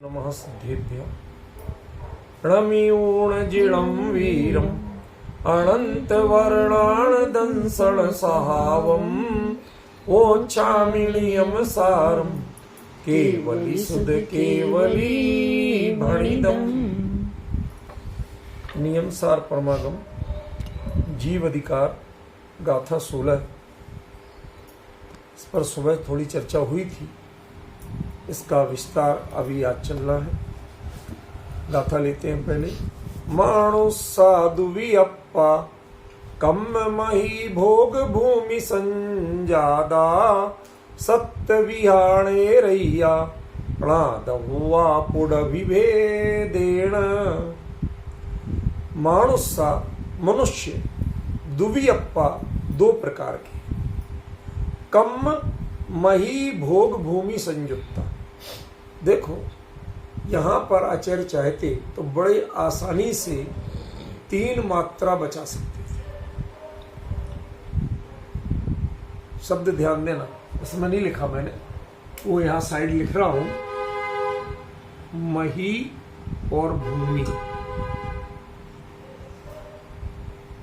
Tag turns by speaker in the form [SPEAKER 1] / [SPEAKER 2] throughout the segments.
[SPEAKER 1] नमः सिद्धेभ्यः णमीऊणजिणं वीरम् अनन्तवर्णानदंसळसहावम् ओच्छामिलियं सारं केवली सुध केवली भणिदम्। नियम सार परमागम जीव अधिकार गाथा 16। इस पर सुबह थोड़ी चर्चा हुई थी, इसका विस्तार अभी आज चल रहा है। गाथा लेते हैं पहले। माणु साधु वियप्पा कम्म मही भोग भूमि संजादा सत्य विहाणे रैया प्राद हुआ पुड़ विभेदेण। माणुसा मनुष्य, दुवियप्पा दो प्रकार के, कम्म मही भोग भूमि संयुक्ता। देखो यहां पर आचार्य चाहते तो बड़े आसानी से 3 मात्रा बचा सकते थे। शब्द ध्यान देना, इसमें नहीं लिखा मैंने, वो यहां साइड लिख रहा हूं, मही और भूमि।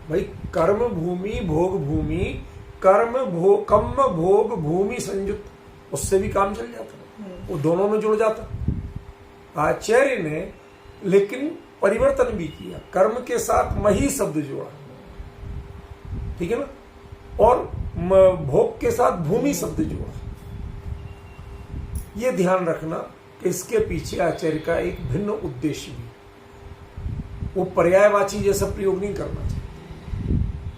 [SPEAKER 1] भाई कर्म भूमि भोग भूमि, कम्म भोग भूमि संयुक्त, उससे भी काम चल जाता, वो दोनों में जुड़ जाता। आचार्य ने लेकिन परिवर्तन भी किया, कर्म के साथ मही शब्द जोड़ा, ठीक है ना, और भोग के साथ भूमि शब्द जोड़ा। ये ध्यान रखना कि इसके पीछे आचार्य का एक भिन्न उद्देश्य भी, वो पर्यायवाची जैसा प्रयोग नहीं करना चाहिए।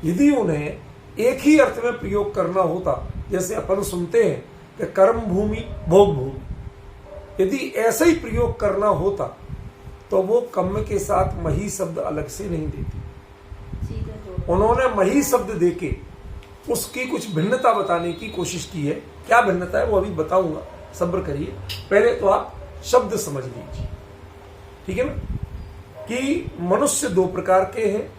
[SPEAKER 1] यदि उन्हें एक ही अर्थ में प्रयोग करना होता, जैसे अपन सुनते हैं कि कर्म भूमि भोग भूमि, यदि ऐसा ही प्रयोग करना होता तो वो कम्म के साथ मही शब्द अलग से नहीं देते। उन्होंने मही शब्द देके उसकी कुछ भिन्नता बताने की कोशिश की है। क्या भिन्नता है वो अभी बताऊंगा, सब्र करिए। पहले तो आप शब्द समझ लीजिए, ठीक है ना, कि मनुष्य 2 प्रकार के हैं,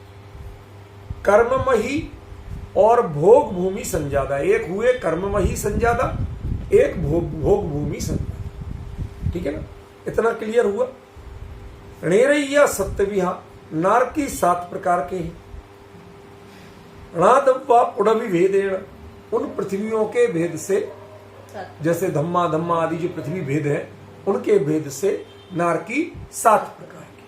[SPEAKER 1] कर्ममही और भोग भूमि संजादा। एक हुए कर्ममही संजादा, एक भोग भूमि संजादा, ठीक है ना, इतना क्लियर हुआ। णेरैया सत्यविहा, नार की 7 प्रकार के हैं। णादव्वा पुड़विभेदेण, उन पृथ्वियों के भेद से, जैसे धम्मा धम्मा आदि जो पृथ्वी भेद है उनके भेद से नार की 7 प्रकार के।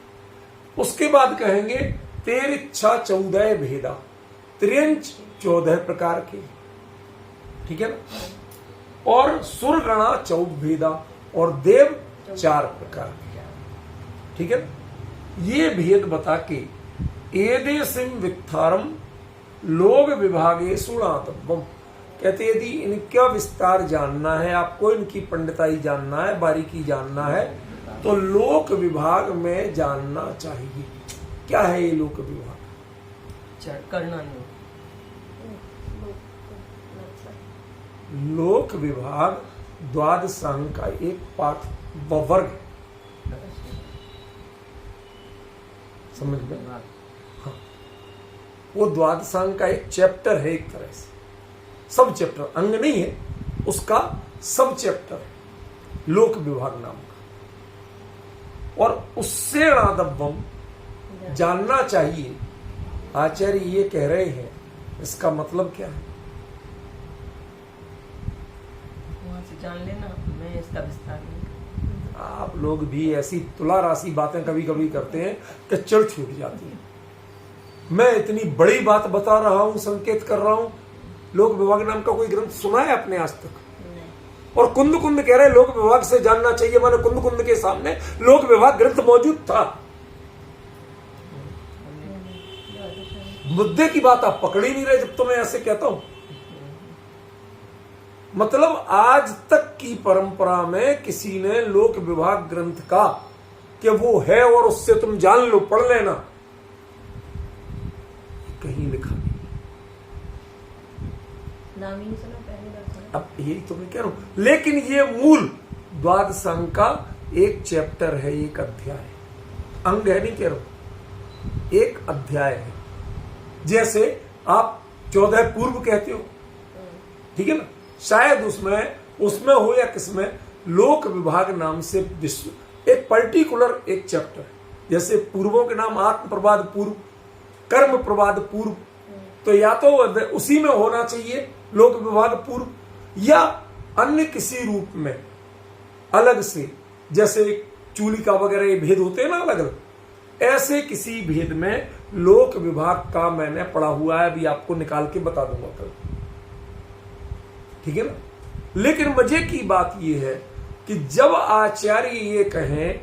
[SPEAKER 1] उसके बाद कहेंगे तेरिच्छा 14 भेदा, त्रियंच 14 प्रकार के, ठीक है ना, और सुरगणा 14 भेदा, और देव 4 प्रकार के, ठीक है ना। ये भेद बता के एदेसिम वित्थारम लोग विभागे सुणातव्यम, कहते यदि इनका विस्तार जानना है, आपको इनकी पंडिताई जानना है, बारीकी जानना है, तो लोक विभाग में जानना चाहिए। क्या है ये लोक विभाग?
[SPEAKER 2] करना
[SPEAKER 1] लोक विभाग द्वादशांग का एक पाठ वर्ग, समझ में? हाँ, वो द्वादशांग का एक चैप्टर है, एक तरह से सब चैप्टर, अंग नहीं है उसका, सब चैप्टर लोक विभाग नाम का। और उससे णादव्यम जानना चाहिए। आचार्य ये कह रहे हैं, इसका मतलब क्या है?
[SPEAKER 2] वहां से जान लेना, मैं इसका विस्तार नहीं।
[SPEAKER 1] आप लोग भी ऐसी तुला राशि बातें कभी कभी करते हैं कि चढ़ छूट जाती है। मैं इतनी बड़ी बात बता रहा हूं, संकेत कर रहा हूं, लोक विभाग नाम का कोई ग्रंथ सुना है आपने आज तक? और कुंद कुंद कह रहे हैं लोक विभाग से जानना चाहिए, माने कुंद कुंद के सामने लोक विभाग ग्रंथ मौजूद था। मुद्दे की बात आप पकड़ ही नहीं रहे जब तो मैं ऐसे कहता हूं। मतलब आज तक की परंपरा में किसी ने लोक विभाग ग्रंथ का कि वो है और उससे तुम जान लो, पढ़ लेना, कहीं लिखा नहीं।
[SPEAKER 2] नाम ही नहीं सुना, पहली बार सुना।
[SPEAKER 1] अब यही तो मैं कह रहा हूं, लेकिन ये मूल द्वादशांग का एक चैप्टर है, एक अध्याय, अंग है नहीं कह रहा हूं, एक अध्याय है। जैसे आप 14 पूर्व कहते हो, ठीक है ना, शायद उसमें हो या किसमें लोक विभाग नाम से एक पर्टिकुलर एक चैप्टर, जैसे पूर्वों के नाम आत्म प्रवाद पूर्व, कर्म प्रवाद पूर्व, तो या तो उसी में होना चाहिए लोक विभाग पूर्व, या अन्य किसी रूप में अलग से, जैसे चूलिका वगैरह ये भेद होते हैं ना अलग अलग, ऐसे किसी भेद में लोक विभाग का मैंने पढ़ा हुआ है, अभी आपको निकाल के बता दूंगा कल, ठीक है ना। लेकिन मजे की बात यह है कि जब आचार्य ये कहें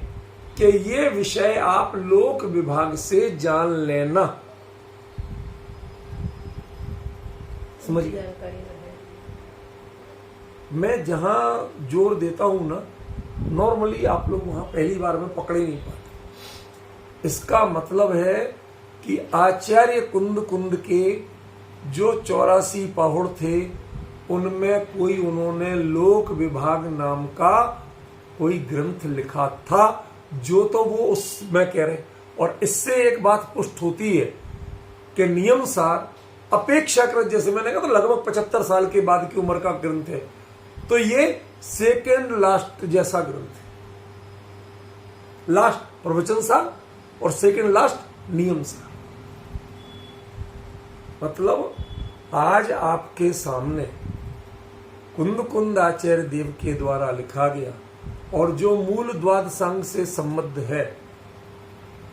[SPEAKER 1] कि ये विषय आप लोक विभाग से जान लेना, समझिए, मैं जहां जोर देता हूं ना, नॉर्मली आप लोग वहां पहली बार में पकड़ ही नहीं पाते। इसका मतलब है कि आचार्य कुंद कुंद के जो 84 पाहुड़ थे, उनमें कोई उन्होंने लोक विभाग नाम का कोई ग्रंथ लिखा था, जो तो वो उसमें कह रहे। और इससे एक बात पुष्ट होती है कि नियम सार अपेक्षाकृत, जैसे मैंने कहा तो लगभग 75 साल के बाद की उम्र का ग्रंथ है, तो ये सेकेंड लास्ट जैसा ग्रंथ है। लास्ट प्रवचन सार और सेकेंड लास्ट नियम सार। मतलब आज आपके सामने कुंद कुंद आचार्य देव के द्वारा लिखा गया और जो मूल द्वादशांग से संबद्ध है,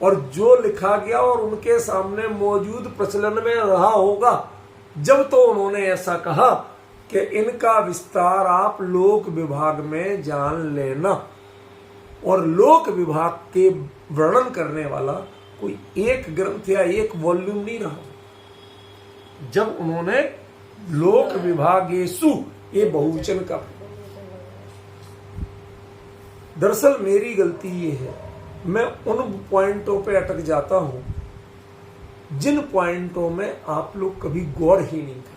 [SPEAKER 1] और जो लिखा गया और उनके सामने मौजूद प्रचलन में रहा होगा, जब तो उन्होंने ऐसा कहा कि इनका विस्तार आप लोक विभाग में जान लेना, और लोक विभाग के वर्णन करने वाला कोई एक ग्रंथ या एक वॉल्यूम नहीं रहा। जब उन्होंने लोक विभागेषु ये बहुवचन का, दरअसल मेरी गलती ये है, मैं उन पॉइंटों पे अटक जाता हूं जिन पॉइंटों में आप लोग कभी गौर ही नहीं करते।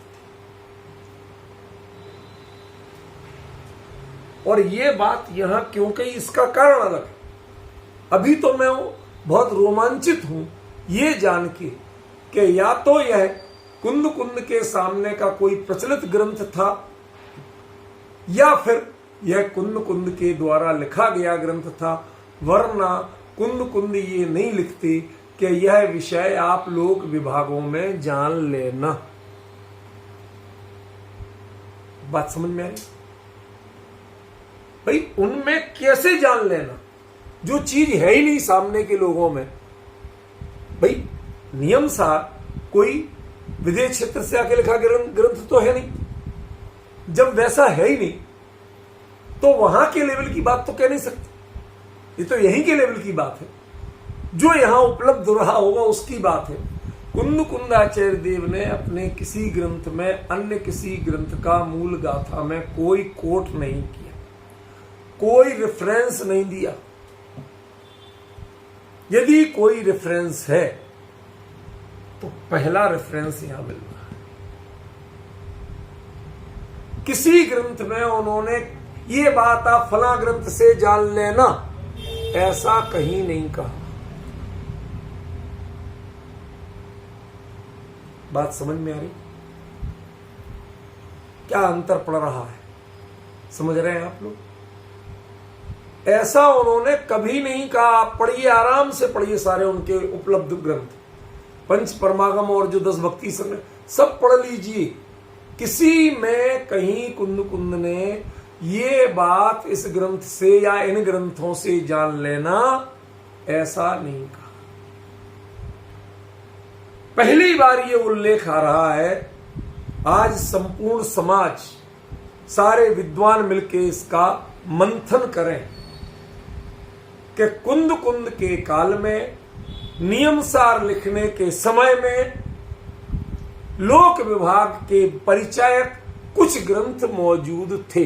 [SPEAKER 1] और ये बात यहां क्योंकि इसका कारण अलग है। अभी तो मैं बहुत रोमांचित हूं ये जान के कि या तो यह कुंद कुंद के सामने का कोई प्रचलित ग्रंथ था, या फिर यह कुंद कुंद के द्वारा लिखा गया ग्रंथ था, वरना कुंद कुंद ये नहीं लिखते कि यह विषय आप लोक विभागों में जान लेना। बात समझ में आई भाई? उनमें कैसे जान लेना जो चीज है ही नहीं सामने के लोगों में। भाई नियम सार कोई विदेश क्षेत्र से आके लिखा ग्रंथ तो है नहीं। जब वैसा है ही नहीं तो वहां के लेवल की बात तो कह नहीं सकते। ये तो यहीं के लेवल की बात है, जो यहां उपलब्ध रहा होगा उसकी बात है। कुंद कुंद आचार्य देव ने अपने किसी ग्रंथ में अन्य किसी ग्रंथ का मूल गाथा में कोई कोट नहीं किया, कोई रेफरेंस नहीं दिया। यदि कोई रेफरेंस है तो पहला रेफरेंस यहां मिल रहा है। किसी ग्रंथ में उन्होंने ये बात आप फला ग्रंथ से जान लेना ऐसा कहीं नहीं कहा। बात समझ में आ रही? क्या अंतर पड़ रहा है, समझ रहे हैं आप लोग? ऐसा उन्होंने कभी नहीं कहा। आप पढ़िए, आराम से पढ़िए सारे उनके उपलब्ध ग्रंथ, पंच परमागम और जो 10 भक्ति संग्रह सब पढ़ लीजिए। किसी में कहीं कुंद कुंद ने ये बात इस ग्रंथ से या इन ग्रंथों से जान लेना ऐसा नहीं कहा। पहली बार ये उल्लेख आ रहा है। आज संपूर्ण समाज, सारे विद्वान मिलके इसका मंथन करें कि कुंद कुंद के काल में, नियम सार लिखने के समय में लोक विभाग के परिचायक कुछ ग्रंथ मौजूद थे,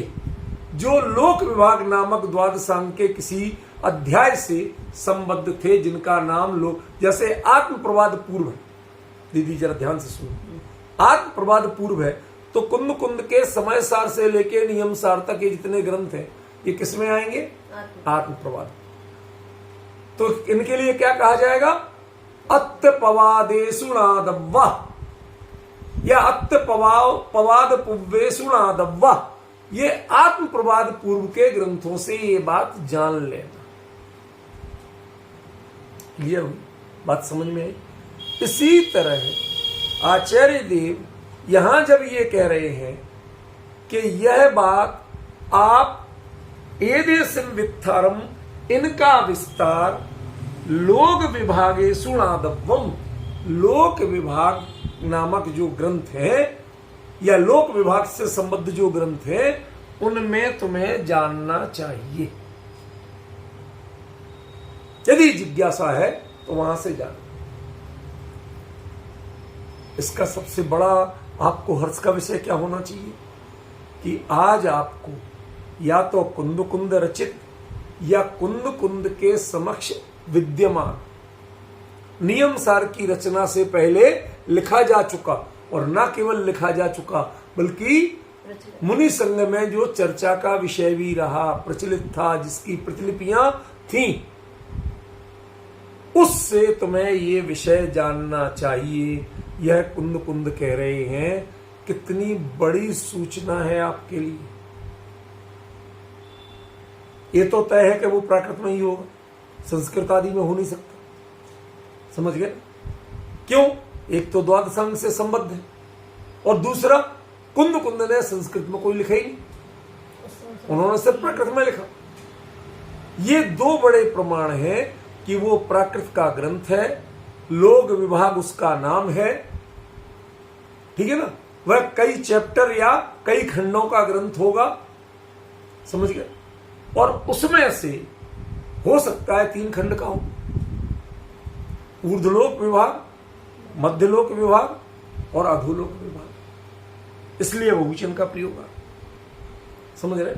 [SPEAKER 1] जो लोक विभाग नामक द्वादशांग के किसी अध्याय से संबद्ध थे, जिनका नाम लोक, जैसे आत्म प्रवाद पूर्व है। दीदी जरा ध्यान से सुनो, आत्म प्रवाद पूर्व है तो कुंद कुंद के समय सार से लेके नियम सार तक ये जितने ग्रंथ हैं ये किसमें आएंगे? आत्म प्रवाद। तो इनके लिए क्या कहा जाएगा? अत्त पवादेशुणादव्वा या अत्त पवाद पुव्वेशुणादव्वा। ये आत्म प्रवाद पूर्व के ग्रंथों से ये बात जान लेना। क्लियर हुई बात, समझ में आई। इसी तरह आचार्य देव यहां जब ये कह रहे हैं कि यह बात आप एदेशम वित्थारम, इनका विस्तार लोक विभागे सुणादवम, लोक विभाग नामक जो ग्रंथ है या लोक विभाग से संबद्ध जो ग्रंथ है उनमें तुम्हें जानना चाहिए। यदि जिज्ञासा है तो वहां से जानो। इसका सबसे बड़ा आपको हर्ष का विषय क्या होना चाहिए कि आज आपको या तो कुंद कुंद रचित या कुंद कुंद के समक्ष विद्यमान नियम सार की रचना से पहले लिखा जा चुका, और न केवल लिखा जा चुका बल्कि मुनि संघ में जो चर्चा का विषय भी रहा, प्रचलित था, जिसकी प्रतिलिपियां थीं, उससे तुम्हें ये विषय जानना चाहिए। यह कुंद कुंद कह रहे हैं, कितनी बड़ी सूचना है आपके लिए। ये तो तय है कि वो प्राकृत में ही होगा, संस्कृत आदि में हो नहीं सकता। समझ गए क्यों? एक तो द्वादशांग से संबद्ध है और दूसरा कुंद कुंद ने संस्कृत में कोई लिखा ही नहीं, उन्होंने सिर्फ प्राकृत में लिखा। ये दो बड़े प्रमाण हैं कि वो प्राकृत का ग्रंथ है, लोक विभाग उसका नाम है, ठीक है ना। वह कई चैप्टर या कई खंडों का ग्रंथ होगा, समझ गए। और उसमें से हो सकता है 3 खंड का हो, ऊर्ध्वलोक विभाग, मध्यलोक विभाग और अधोलोक विभाग, इसलिए बहुवचन का प्रयोग है। समझ रहे?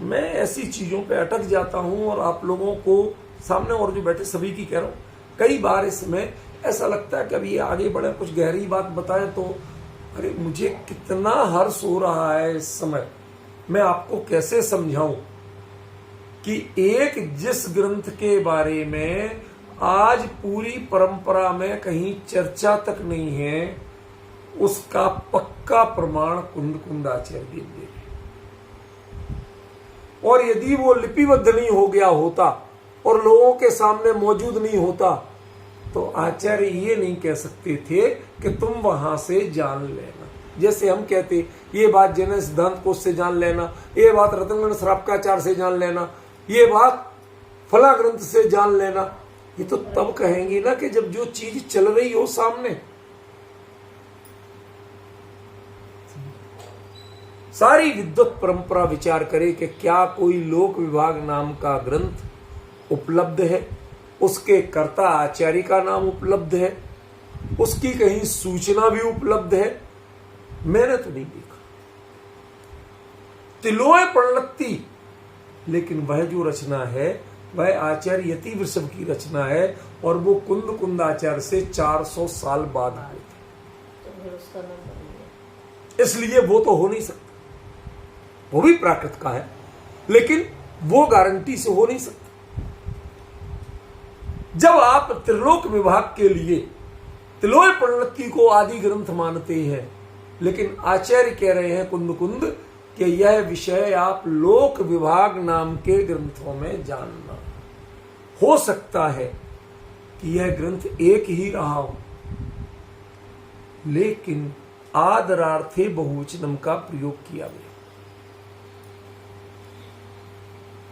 [SPEAKER 1] मैं ऐसी चीजों पे अटक जाता हूं और आप लोगों को सामने और जो बैठे सभी की कह रहा हूं, कई बार इसमें ऐसा लगता है कि अभी आगे बढ़े कुछ गहरी बात बताएं तो अरे मुझे कितना हर्ष हो रहा है इस समय। मैं आपको कैसे समझाऊं कि एक जिस ग्रंथ के बारे में आज पूरी परंपरा में कहीं चर्चा तक नहीं है, उसका पक्का प्रमाण कुंद कुंद आचार्य देव दे। और यदि वो लिपिबद्ध नहीं हो गया होता और लोगों के सामने मौजूद नहीं होता तो आचार्य ये नहीं कह सकते थे कि तुम वहां से जान लेना। जैसे हम कहते ये बात जैन सिद्धांत कोश से जान लेना, ये बात रतनगण श्रावकाचार्य से जान लेना, ये बात फला ग्रंथ से जान लेना, ये तो तब कहेंगे ना कि जब जो चीज चल रही हो सामने। सारी विद्वत परंपरा विचार करे कि क्या कोई लोक विभाग नाम का ग्रंथ उपलब्ध है, उसके कर्ता आचार्य का नाम उपलब्ध है, उसकी कहीं सूचना भी उपलब्ध है। मैंने तो नहीं देखा। तिलोय प्रणति, लेकिन वह जो रचना है वह आचार्य यति वृषभ की रचना है और वो कुंद कुंद आचार्य से 400 साल बाद आए थे, इसलिए वो तो हो नहीं सकता। वो भी प्राकृत का है लेकिन वो गारंटी से हो नहीं सकता। जब आप त्रिलोक विभाग के लिए तिलोय प्रणति को आदि ग्रंथ मानते हैं, लेकिन आचार्य कह रहे हैं कुंद कुंद कि यह विषय आप लोक विभाग नाम के ग्रंथों में जानना। हो सकता है कि यह ग्रंथ एक ही रहा हो, लेकिन आदरार्थे बहुवचनम का प्रयोग किया गया।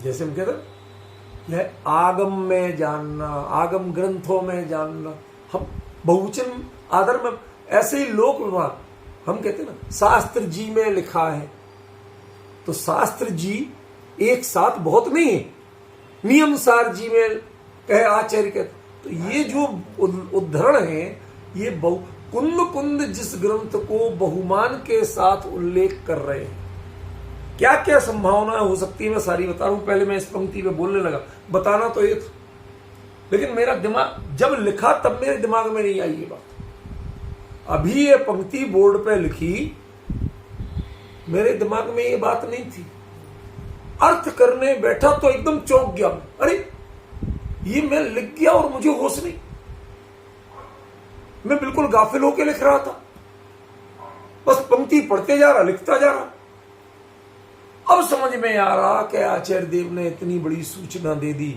[SPEAKER 1] जैसे हम कहते यह आगम में जानना, आगम ग्रंथों में जानना, हम बहुवचन आदर में, ऐसे ही लोक विभाग हम कहते ना शास्त्र जी में लिखा है, तो शास्त्र जी एक साथ बहुत नहीं है, नियम सार जी में कहे आचार्य कहते। तो ये जो उद्धरण है ये कुंद कुंद जिस ग्रंथ को बहुमान के साथ उल्लेख कर रहे हैं, क्या क्या संभावना हो सकती है मैं सारी बता रहा हूं। पहले मैं इस पंक्ति में बोलने लगा, बताना तो ये था, लेकिन मेरा दिमाग जब लिखा तब मेरे दिमाग में नहीं आई ये बात। अभी ये पंक्ति बोर्ड पे लिखी, मेरे दिमाग में ये बात नहीं थी। अर्थ करने बैठा तो एकदम चौंक गया, अरे ये मैं लिख गया और मुझे होश नहीं। मैं बिल्कुल गाफिल होकर लिख रहा था, बस पंक्ति पढ़ते जा रहा, लिखता जा रहा। अब समझ में आ रहा कि आचार्य देव ने इतनी बड़ी सूचना दे दी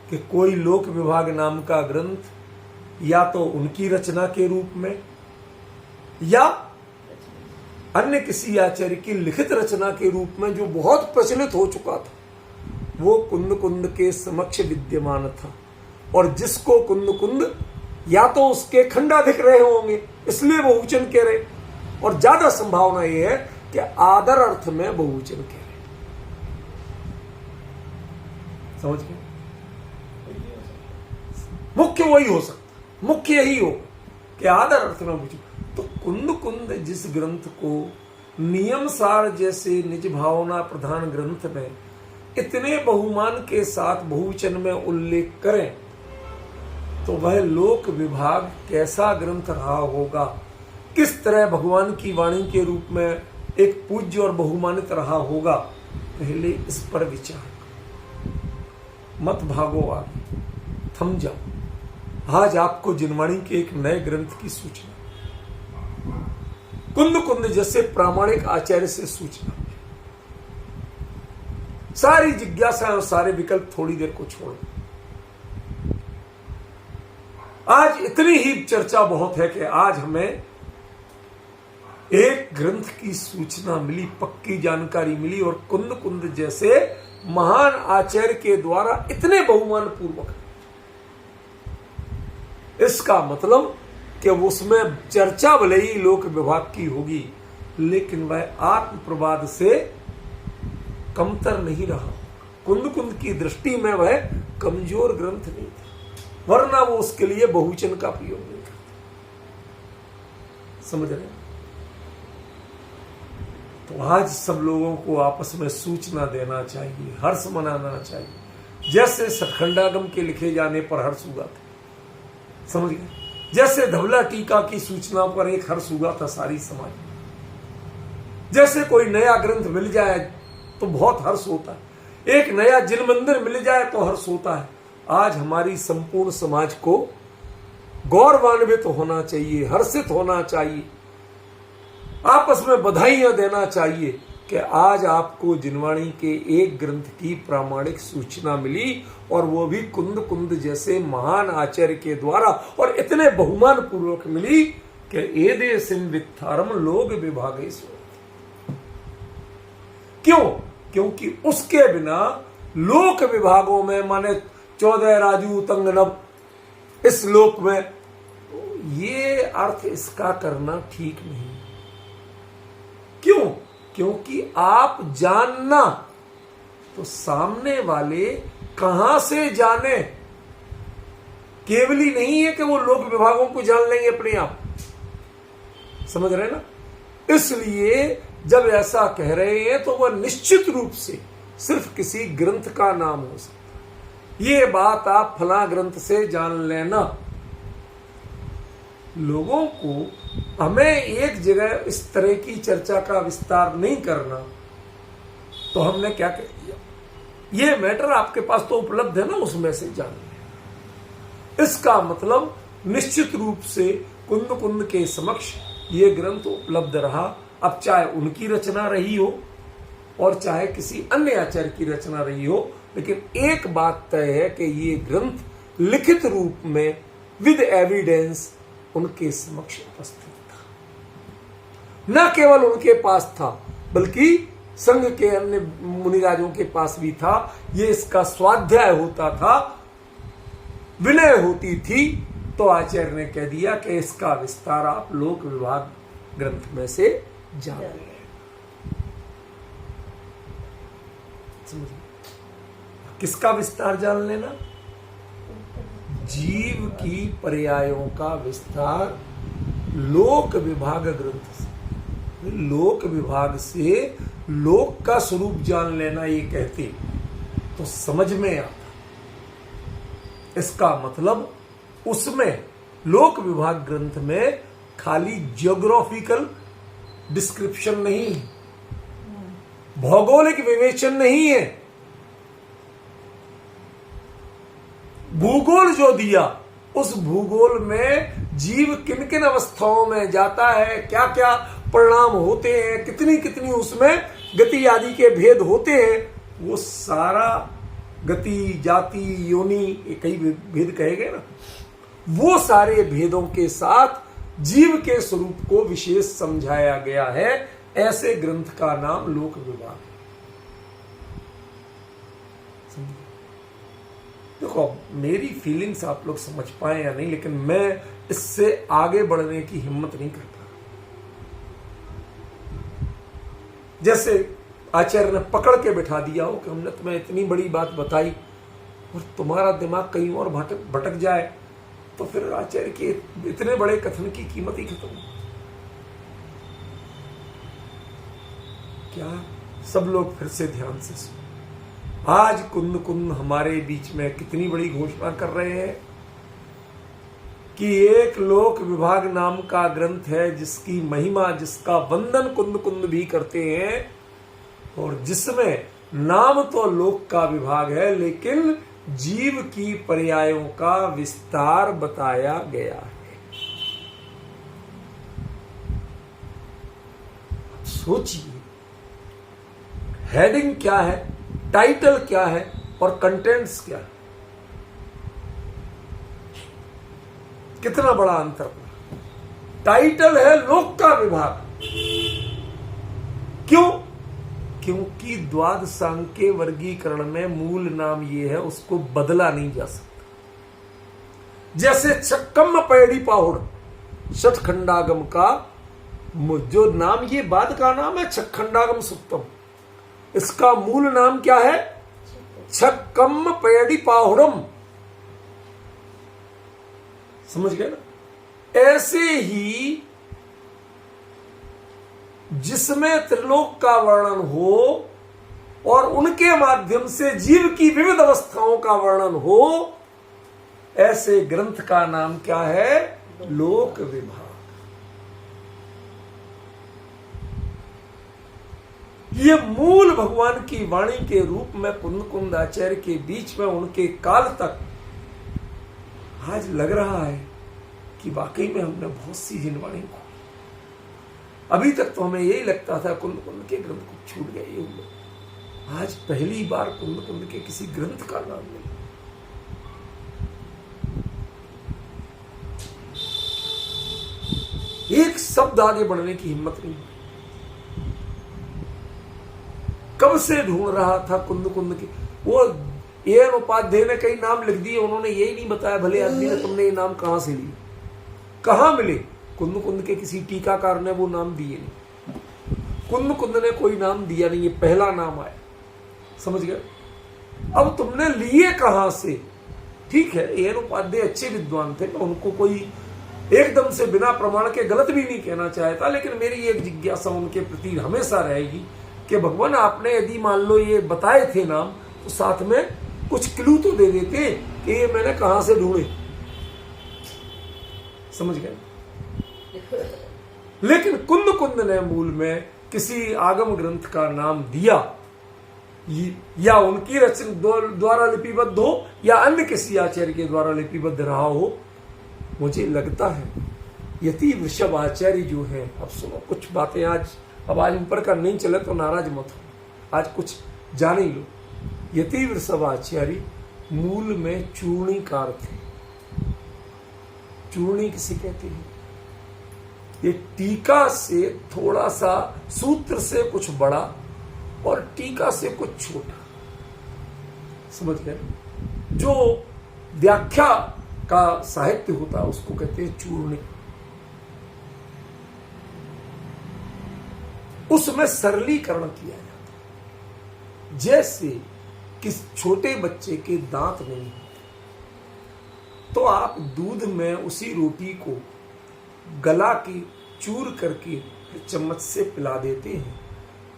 [SPEAKER 1] कि कोई लोक विभाग नाम का ग्रंथ या तो उनकी रचना के रूप में या अन्य किसी आचार्य की लिखित रचना के रूप में जो बहुत प्रचलित हो चुका था, वो कुंद कुंद के समक्ष विद्यमान था। और जिसको कुंद कुंद या तो उसके खंडाधिक रहे होंगे इसलिए बहुवचन कह रहे, और ज्यादा संभावना यह है कि आदर अर्थ में बहुवचन कह रहे। समझ गए? मुख्य वही हो सकता, मुख्य यही हो कि आदर अर्थ में बहुवचन। तो कुंद कुंद जिस ग्रंथ को नियम सार जैसे निज भावना प्रधान ग्रंथ में इतने बहुमान के साथ बहुवचन में उल्लेख करें, तो वह लोक विभाग कैसा ग्रंथ रहा होगा, किस तरह भगवान की वाणी के रूप में एक पूज्य और बहुमानित रहा होगा, पहले इस पर विचार करो। मत भागो आगे, थम जाओ। आज आपको जिनवाणी के एक नए ग्रंथ की सूचना, कुंद कुंद जैसे प्रामाणिक आचार्य से सूचना। सारी जिज्ञासा और सारे विकल्प थोड़ी देर को छोड़ो। आज इतनी ही चर्चा बहुत है कि आज हमें एक ग्रंथ की सूचना मिली, पक्की जानकारी मिली, और कुंद कुंद जैसे महान आचार्य के द्वारा इतने बहुमान पूर्वक। इसका मतलब कि उसमें चर्चा भले ही लोक विभाग की होगी, लेकिन वह आत्म प्रवाद से कमतर नहीं रहा। कुंद कुंद की दृष्टि में वह कमजोर ग्रंथ नहीं था, वरना वो उसके लिए बहुवचन का प्रयोग नहीं करता। समझ रहे? तो आज सब लोगों को आपस में सूचना देना चाहिए, हर्ष मनाना चाहिए। जैसे सतखंडागम के लिखे जाने पर हर्ष हुआ था, समझ गए? जैसे धवला टीका की सूचना पर एक हर्ष हुआ था सारी समाज में। जैसे कोई नया ग्रंथ मिल जाए तो बहुत हर्ष होता है, एक नया जिन मंदिर मिल जाए तो हर्ष होता है। आज हमारी संपूर्ण समाज को गौरवान्वित होना चाहिए, हर्षित होना चाहिए, आपस में बधाइयां देना चाहिए कि आज आपको जिनवाणी के एक ग्रंथ की प्रामाणिक सूचना मिली, और वो भी कुंद कुंद जैसे महान आचार्य के द्वारा, और इतने बहुमान पूर्वक मिली कि एदे सिंवित्थारम लोक विभागेश्वर। क्यों? क्योंकि उसके बिना लोक विभागों में, माने 14 राजू तंग नव इस लोक में, ये अर्थ इसका करना ठीक नहीं। क्यों? क्योंकि आप जानना तो सामने वाले कहां से जाने, केवल ही नहीं है कि वो लोक विभागों को जान लेंगे अपने आप। समझ रहे ना? इसलिए जब ऐसा कह रहे हैं तो वह निश्चित रूप से सिर्फ किसी ग्रंथ का नाम हो सकता। ये बात आप फला ग्रंथ से जान लेना। लोगों को हमें एक जगह इस तरह की चर्चा का विस्तार नहीं करना, तो हमने क्या कह दिया, ये मैटर आपके पास तो उपलब्ध है ना, उसमें से जान लें। इसका मतलब निश्चित रूप से कुंद कुंद के समक्ष ये ग्रंथ उपलब्ध रहा। अब चाहे उनकी रचना रही हो और चाहे किसी अन्य आचार्य की रचना रही हो, लेकिन एक बात तय है कि ये ग्रंथ लिखित रूप में विद एविडेंस उनके समक्ष उपस्थित था। न केवल उनके पास था, बल्कि संघ के अन्य मुनिराजों के पास भी था। ये इसका स्वाध्याय होता था, विनय होती थी, तो आचार्य ने कह दिया कि इसका विस्तार आप लोक विभाग ग्रंथ में से जान लें। किसका विस्तार जान लेना? जीव की पर्यायों का विस्तार लोक विभाग ग्रंथ से। लोक विभाग से लोक का स्वरूप जान लेना ये कहते तो समझ में आता। इसका मतलब उसमें लोक विभाग ग्रंथ में खाली जियोग्राफिकल डिस्क्रिप्शन नहीं है, भौगोलिक विवेचन नहीं है, भूगोल जो दिया उस भूगोल में जीव किन किन अवस्थाओं में जाता है, क्या क्या परिणाम होते हैं, कितनी कितनी उसमें गति आदि के भेद होते हैं, वो सारा गति, जाति, योनि, ये कई भेद कहे गए ना, वो सारे भेदों के साथ जीव के स्वरूप को विशेष समझाया गया है। ऐसे ग्रंथ का नाम लोक विभाग है। देखो, मेरी फीलिंग्स आप लोग समझ पाए या नहीं, लेकिन मैं इससे आगे बढ़ने की हिम्मत नहीं करता। जैसे आचार्य ने पकड़ के बिठा दिया हो कि हमने तुम्हें इतनी बड़ी बात बताई और तुम्हारा दिमाग कहीं और भटक जाए, तो फिर आचार्य के इतने बड़े कथन की कीमत ही खत्म। क्या सब लोग फिर से ध्यान से सुनो। आज कुंद कुंद हमारे बीच में कितनी बड़ी घोषणा कर रहे हैं कि एक लोक विभाग नाम का ग्रंथ है, जिसकी महिमा, जिसका वंदन कुंद कुंद भी करते हैं, और जिसमें नाम तो लोक का विभाग है, लेकिन जीव की पर्यायों का विस्तार बताया गया है। सोचिए, हेडिंग क्या है, टाइटल क्या है और कंटेंट्स क्या है, कितना बड़ा अंतर। टाइटल है लोक का विभाग, क्यों? क्योंकि द्वादशांग के वर्गीकरण में मूल नाम ये है, उसको बदला नहीं जा सकता। जैसे छक्कम पैड़ी पाहुड़ षटखंडागम का जो नाम, ये बाद का नाम है छक्खंडागम सुक्तम, इसका मूल नाम क्या है? छक्कम पैड़ी पाहुड़म। समझ गए ना? ऐसे ही जिसमें त्रिलोक का वर्णन हो और उनके माध्यम से जीव की विविध अवस्थाओं का वर्णन हो, ऐसे ग्रंथ का नाम क्या है? लोक विभाग। ये मूल भगवान की वाणी के रूप में कुंद कुंद आचार्य के बीच में उनके काल तक आज लग रहा है कि वाकई में हमने बहुत सी जिनवाणी को, अभी तक तो हमें यही लगता था कुंद कुंद के ग्रंथ को छूट गए ये लोग। आज पहली बार कुंद कुंद के किसी ग्रंथ का नाम मिला। एक शब्द आगे बढ़ने की हिम्मत नहीं। कब से ढूंढ रहा था कुंद कुंद के, वो एन उपाध्याय ने कई नाम लिख दिए, उन्होंने यही नहीं बताया भले आदमी ने तुमने ये नाम कहां से लिए, कहां मिले। कुंद कुंद के किसी टीकाकार ने वो नाम दिए नहीं, कुंद कुंद ने कोई नाम दिया नहीं, ये पहला नाम आया। समझ गए? अब तुमने लिए कहां से? ठीक है, एन उपाध्याय अच्छे विद्वान थे, मैं उनको कोई एकदम से बिना प्रमाण के गलत भी नहीं कहना चाहता, लेकिन मेरी एक जिज्ञासा उनके प्रति हमेशा रहेगी कि भगवान आपने यदि मान लो ये बताए थे नाम, तो साथ में कुछ क्लू तो दे देते कि ये मैंने कहां से ढूंढे। समझ गए? लेकिन कुंद कुंद ने मूल में किसी आगम ग्रंथ का नाम दिया, या उनकी रचना द्वारा लिपिबद्ध हो या अन्य किसी आचार्य के द्वारा लिपिबद्ध रहा हो। मुझे लगता है यति वृषभ आचार्य जो है, अब सुनो कुछ बातें आज ऊपर का नहीं चले तो नाराज मत हो, आज कुछ जान ही लो। यति वृषभ आचार्य मूल में चूर्णीकार थे। चूर्णी किसे कहते हैं? ये टीका से थोड़ा सा, सूत्र से कुछ बड़ा और टीका से कुछ छोटा। समझ गए? जो व्याख्या का साहित्य होता है उसको कहते हैं चूर्णी। उसमें सरलीकरण किया जाता है। जैसे किस छोटे बच्चे के दांत नहीं होते, तो आप दूध में उसी रोटी को गला की चूर करके चम्मच से पिला देते हैं,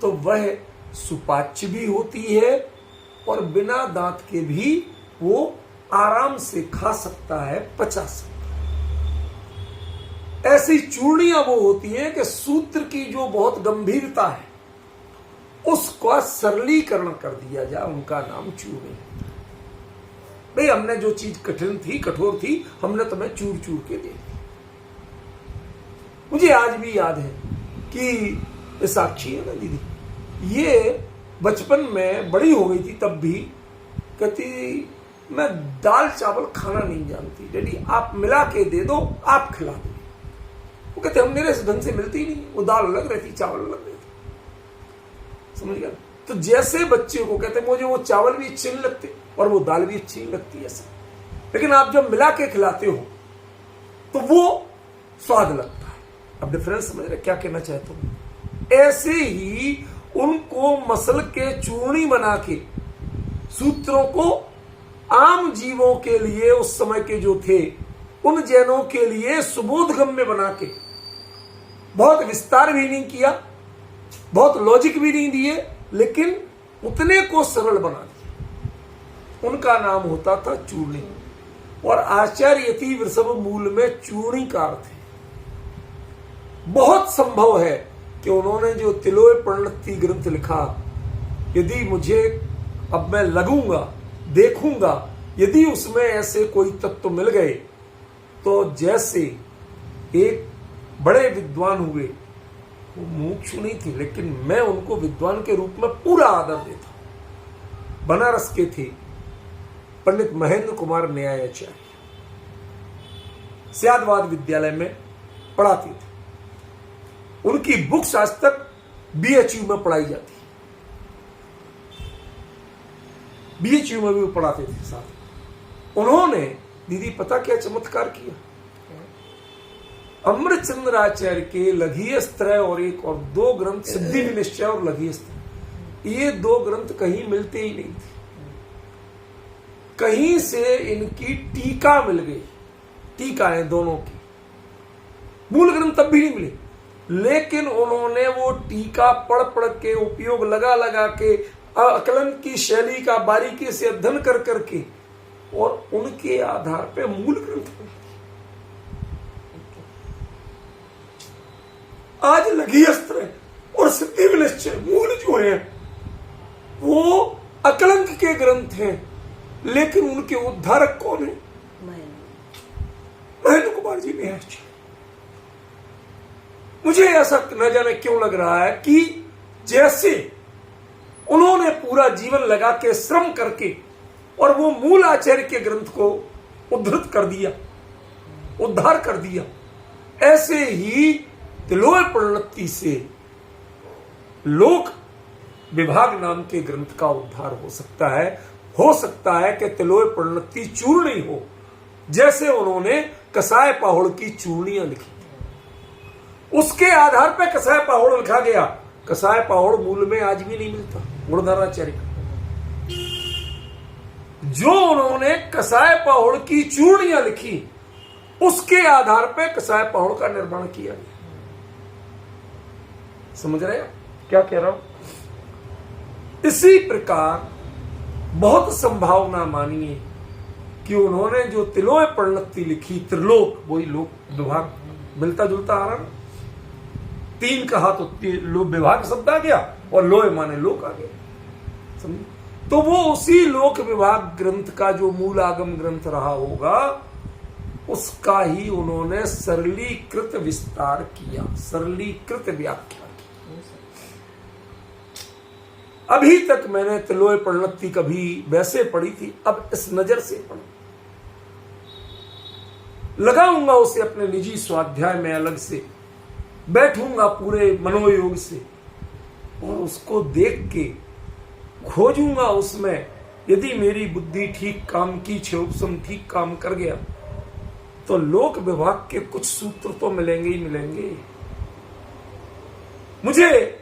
[SPEAKER 1] तो वह सुपाच्य भी होती है और बिना दांत के भी वो आराम से खा सकता है, पचा सकता है। ऐसी चूड़ियां वो होती हैं कि सूत्र की जो बहुत गंभीरता है उसका सरलीकरण कर दिया जाए, उनका नाम चूड़ी। भाई हमने जो चीज कठिन थी, कठोर थी, हमने तुम्हें चूर चूर के दे दी। मुझे आज भी याद है कि साक्षी है ना दीदी, ये बचपन में बड़ी हो गई थी तब भी कहती मैं दाल चावल खाना नहीं जानती डैडी, आप मिला के दे दो, आप खिला दो। वो कहते हम मेरे से ढंग से मिलती नहीं, वो दाल अलग रहती चावल अलग रहती। समझ गया? तो जैसे बच्चे को कहते मुझे वो चावल भी अच्छे नहीं लगते और वो दाल भी अच्छी नहीं लगती ऐसा, लेकिन आप जब मिला के खिलाते हो तो वो स्वाद लगता है। अब डिफरेंस समझ रहे क्या कहना चाहता हूं? ऐसे ही उनको मसल के चूर्णी बना के सूत्रों को आम जीवों के लिए उस समय के जो थे उन जैनों के लिए सुबोधगम्य बना के, बहुत विस्तार भी नहीं किया, बहुत लॉजिक भी नहीं दिए, लेकिन उतने को सरल बना दिया। उनका नाम होता था चूर्णी। और आचार्य यति वृषभ मूल में चूर्णीकार थे। बहुत संभव है कि उन्होंने जो तिलोय प्रणति ग्रंथ लिखा, यदि मुझे अब मैं लगूंगा देखूंगा, यदि उसमें ऐसे कोई तत्व मिल गए तो जैसे एक बड़े विद्वान हुए, वो मुमुक्षु नहीं थे लेकिन मैं उनको विद्वान के रूप में पूरा आदर देता। बनारस के थे पंडित महेंद्र कुमार न्यायाचार्य, स्यादवाद विद्यालय में पढ़ाते थे। उनकी बुक्स आज तक BHU में पढ़ाई जाती है, BHU में भी पढ़ाते थे साथ। उन्होंने दीदी पता क्या चमत्कार किया? अमृतचंद्राचार्य के लघियस्त्रय और एक और दो ग्रंथ, सिद्धि विनिश्चय और लघियस्त्रय, ये दो ग्रंथ कहीं मिलते ही नहीं थे। कहीं से इनकी टीका मिल गई, टीका है दोनों की, मूल ग्रंथ तब भी नहीं मिले, लेकिन उन्होंने वो टीका पढ़ पढ़ के, उपयोग लगा लगा के, आकलन की शैली का बारीकी से अध्ययन कर करके, और उनके आधार पे मूल ग्रंथ बने। आज लघियस्त्र और सिद्धि विनिश्चय मूल जो है वो अकलंक के ग्रंथ हैं, लेकिन उनके उद्धारक कौन है? महेंद्र कुमार जी ने। मुझे ऐसा न जाने क्यों लग रहा है कि जैसे उन्होंने पूरा जीवन लगा के श्रम करके और वो मूल आचार्य के ग्रंथ को उद्धृत कर दिया, उद्धार कर दिया, ऐसे ही तिलोय प्रणति से लोक विभाग नाम के ग्रंथ का उद्धार हो सकता है। हो सकता है कि तिलोय प्रणति चूर्णी हो, जैसे उन्होंने कसाय पाहुड़ की चूर्णियां लिखी, उसके आधार पर कसाय पाहुड़ लिखा गया। कसाय पाहुड़ मूल में आज भी नहीं मिलता, गुणधराचार्य का। जो उन्होंने कसाय पाहुड़ की चूर्णियां लिखी, उसके आधार पर कसाय पाहुड़ का निर्माण किया गया। समझ रहे हो क्या कह रहा हूं? इसी प्रकार बहुत संभावना मानिए कि उन्होंने जो तिलोय प्रणति लिखी, त्रिलोक, वही लोक विभाग मिलता जुलता आ रहा, तीन कहा तो लोक विभाग शब्द आ गया और लोय माने लोक आ गया। समझे? तो वो उसी लोक विभाग ग्रंथ का जो मूल आगम ग्रंथ रहा होगा, उसका ही उन्होंने सरलीकृत विस्तार किया, सरलीकृत व्याख्या। अभी तक मैंने तिलोय प्रणति कभी वैसे पढ़ी थी, अब इस नजर से पढ़ू, लगाऊंगा उसे अपने निजी स्वाध्याय में, अलग से बैठूंगा पूरे मनोयोग से और उसको देख के खोजूंगा उसमें। यदि मेरी बुद्धि ठीक काम की, क्षोभसम ठीक काम कर गया, तो लोक विभाग के कुछ सूत्र तो मिलेंगे ही मिलेंगे। मुझे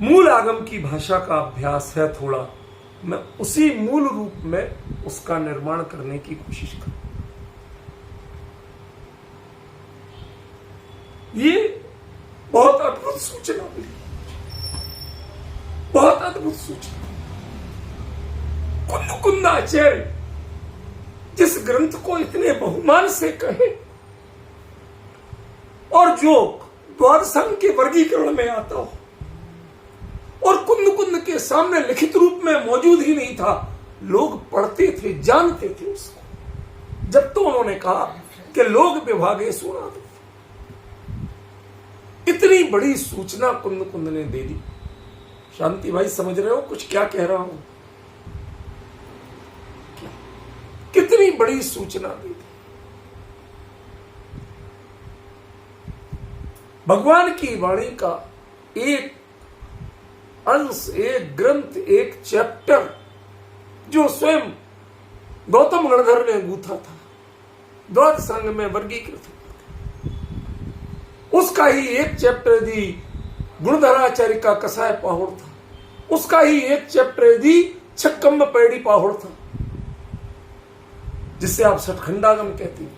[SPEAKER 1] मूल आगम की भाषा का अभ्यास है थोड़ा, मैं उसी मूल रूप में उसका निर्माण करने की कोशिश करूं। ये बहुत अद्भुत सूचना मिली, बहुत अद्भुत सूचना। कुंदाचार्य जिस ग्रंथ को इतने बहुमान से कहे और जो द्वादशांग के वर्गीकरण में आता हो और कुंद के सामने लिखित रूप में मौजूद ही नहीं था, लोग पढ़ते थे, जानते थे उसको, जब तो उन्होंने कहा कि लोग विभागे सुना दो। इतनी बड़ी सूचना कुंद ने दे दी। शांति भाई समझ रहे हो कुछ क्या कह रहा हूं? बड़ी सूचना दी थी। भगवान की वाणी का एक अंश, एक ग्रंथ, एक चैप्टर जो स्वयं गौतम गणधर ने गूथा था, द्वादश संघ में वर्गीकृत हुआ था, उसका ही एक चैप्टर यदि गुणधराचार्य का कसाय पाहुड़ था, उसका ही एक चैप्टर यदि छक्कम्ब पैड़ी पाहुड़ था, जिससे आप सठखंडागम कहती हैं,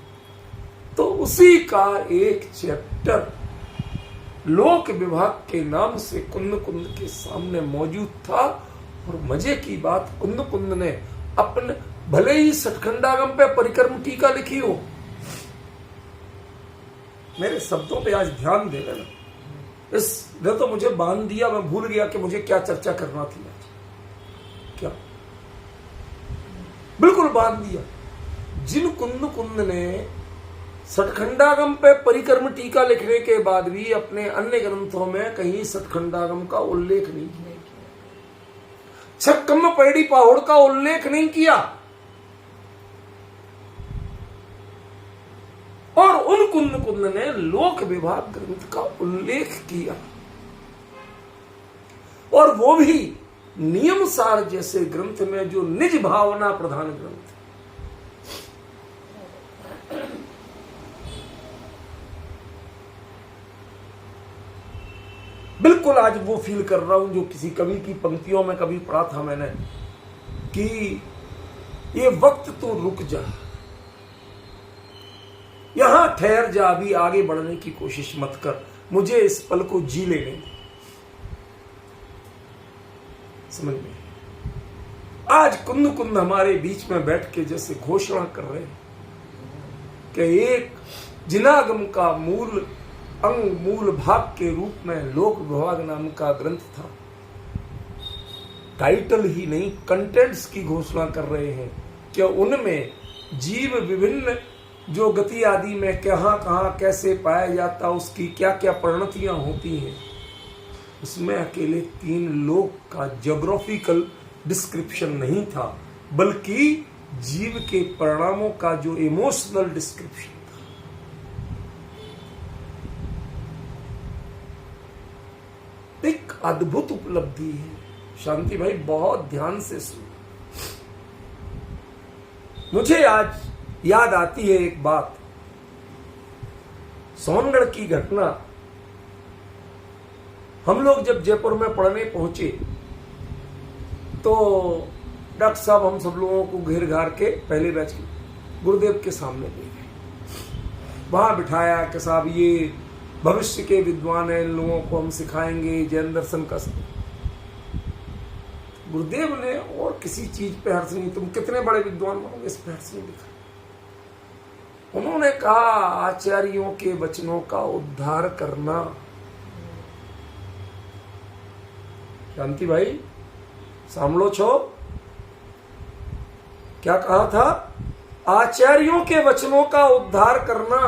[SPEAKER 1] तो उसी का एक चैप्टर लोक विभाग के नाम से कुंद कुंद के सामने मौजूद था। और मजे की बात, कुंद कुंद ने अपने भले ही सठखंडागम पे परिक्रम टीका लिखी हो, मेरे शब्दों पे आज ध्यान दे लेना, इसने तो मुझे बांध दिया, मैं भूल गया कि मुझे क्या चर्चा करना थी आज। क्या बिल्कुल बांध दिया। जिन कुंद कुंद ने सठखंडागम पे परिक्रम टीका लिखने के बाद भी अपने अन्य ग्रंथों में कहीं सठखंडागम का उल्लेख नहीं किया, छक्कम्ब पैड़ी पाहुड़ का उल्लेख नहीं किया, और उन कुंद कुंद ने लोक विभाग ग्रंथ का उल्लेख किया, और वो भी नियम सार जैसे ग्रंथ में जो निज भावना प्रधान ग्रंथ। बिल्कुल आज वो फील कर रहा हूं जो किसी कवि की पंक्तियों में कभी पढ़ा था मैंने, कि ये वक्त तू रुक जा, यहां ठहर जा, अभी आगे बढ़ने की कोशिश मत कर, मुझे इस पल को जी लेने दे। समझ में? आज कुंद कुंद हमारे बीच में बैठ के जैसे घोषणा कर रहे हैं कि एक जिनागम का मूल अंग, मूल भाग के रूप में लोक विभाग नाम का ग्रंथ था। टाइटल ही नहीं, कंटेंट्स की घोषणा कर रहे हैं कि उनमें जीव विभिन्न जो गति आदि में कहां कहां कैसे पाया जाता, उसकी क्या क्या परिणतियां होती हैं, उसमें अकेले 3 लोक का ज्योग्राफिकल डिस्क्रिप्शन नहीं था, बल्कि जीव के परिणामों का जो इमोशनल डिस्क्रिप्शन था। एक अद्भुत उपलब्धि है। शांति भाई बहुत ध्यान से सुन। मुझे आज याद आती है एक बात, सोनगढ़ की घटना। हम लोग जब जयपुर में पढ़ने पहुंचे तो डॉक्टर साहब हम सब लोगों को घेर घार के पहले बैच के गुरुदेव के सामने ले गए, वहां बिठाया कि साहब ये भविष्य के विद्वान हैं, इन लोगों को हम सिखाएंगे जैन दर्शन का। गुरुदेव ने और किसी चीज पे हर्ष नहीं, तुम कितने बड़े विद्वान बनोगे इस पे हर्ष नहीं दिखा। उन्होंने कहा आचार्यों के वचनों का उद्धार करना। शांति भाई सामलो छो, क्या कहा था? आचार्यों के वचनों का उद्धार करना।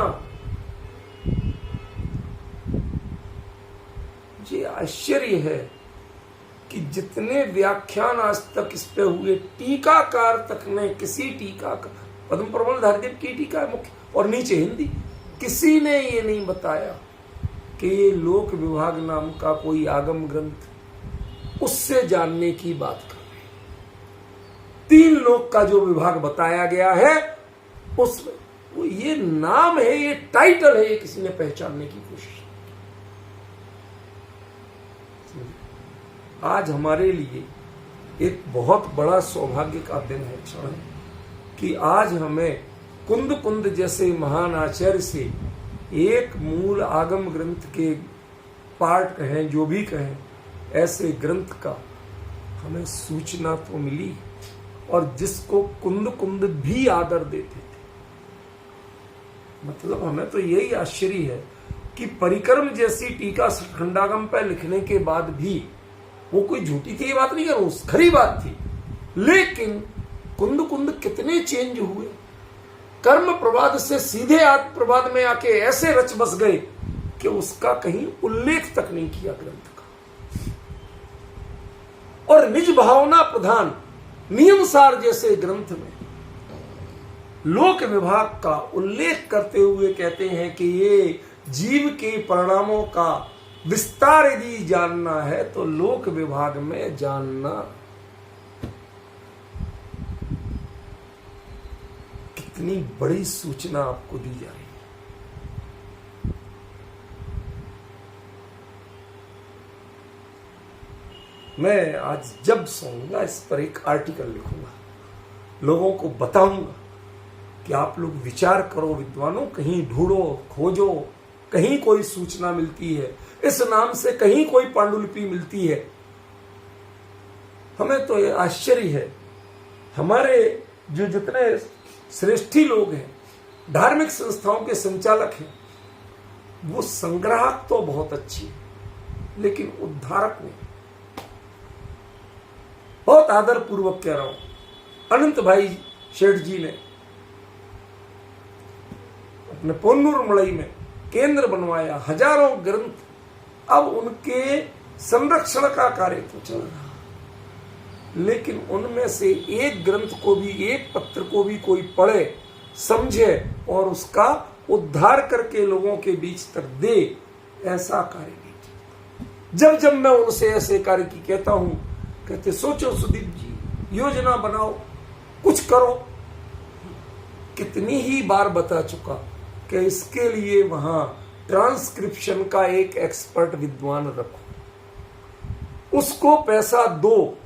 [SPEAKER 1] मुझे आश्चर्य है कि जितने व्याख्यान आज तक इस पे हुए, टीकाकार तक ने किसी टीका का, पद्म प्रबंध हरदेव की टीका है मुख्य और नीचे हिंदी, किसी ने ये नहीं बताया कि ये लोक विभाग नाम का कोई आगम ग्रंथ उससे जानने की बात कर रहे हैं। 3 लोक का जो विभाग बताया गया है उसमें वो ये नाम है, ये टाइटल है, ये किसी ने पहचानने की कोशिश। आज हमारे लिए एक बहुत बड़ा सौभाग्य का दिन है, क्षण है, कि आज हमें कुंद कुंद जैसे महान आचार्य से एक मूल आगम ग्रंथ के पार्ट कहें, जो भी कहें, ऐसे ग्रंथ का हमें सूचना तो मिली, और जिसको कुंद कुंद भी आदर देते थे। मतलब हमें तो यही आश्चर्य है कि परिक्रम जैसी टीका सठखंडागम पर लिखने के बाद भी, वो कोई झूठी थी ये बात नहीं करूं, खरी बात थी, लेकिन कुंद कुंद कितने चेंज हुए। कर्म प्रवाद से सीधे आत्म प्रवाद में आके ऐसे रच बस गए कि उसका कहीं उल्लेख तक नहीं किया ग्रंथ का। और निज भावना प्रधान नियम सार जैसे ग्रंथ में लोक विभाग का उल्लेख करते हुए कहते हैं कि ये जीव के परिणामों का विस्तार यदि जानना है तो लोक विभाग में जानना। कितनी बड़ी सूचना आपको दी जा रही है। मैं आज जब सोऊंगा इस पर एक आर्टिकल लिखूंगा, लोगों को बताऊंगा कि आप लोग विचार करो विद्वानों, कहीं ढूंढो खोजो, कहीं कोई सूचना मिलती है, इस नाम से कहीं कोई पांडुलिपि मिलती है। हमें तो ये आश्चर्य है, हमारे जो जितने श्रेष्ठी लोग हैं, धार्मिक संस्थाओं के संचालक हैं, वो संग्राहक तो बहुत अच्छी है लेकिन उद्धारक नहीं। बहुत आदर पूर्वक कह रहा हूं, अनंत भाई शेठ जी ने अपने पोन्नूर मड़ई में केंद्र बनवाया, हजारों ग्रंथ, अब उनके संरक्षण का कार्य तो चल रहा, लेकिन उनमें से एक ग्रंथ को भी, एक पत्र को भी कोई पढ़े, समझे और उसका उद्धार करके लोगों के बीच तक दे, ऐसा कार्य नहीं। जब जब मैं उनसे ऐसे कार्य की कहता हूं, कहते सोचो सुदीप जी, योजना बनाओ, कुछ करो। कितनी ही बार बता चुका कि इसके लिए वहां ट्रांसक्रिप्शन का एक एक्सपर्ट विद्वान रखो, उसको पैसा दो,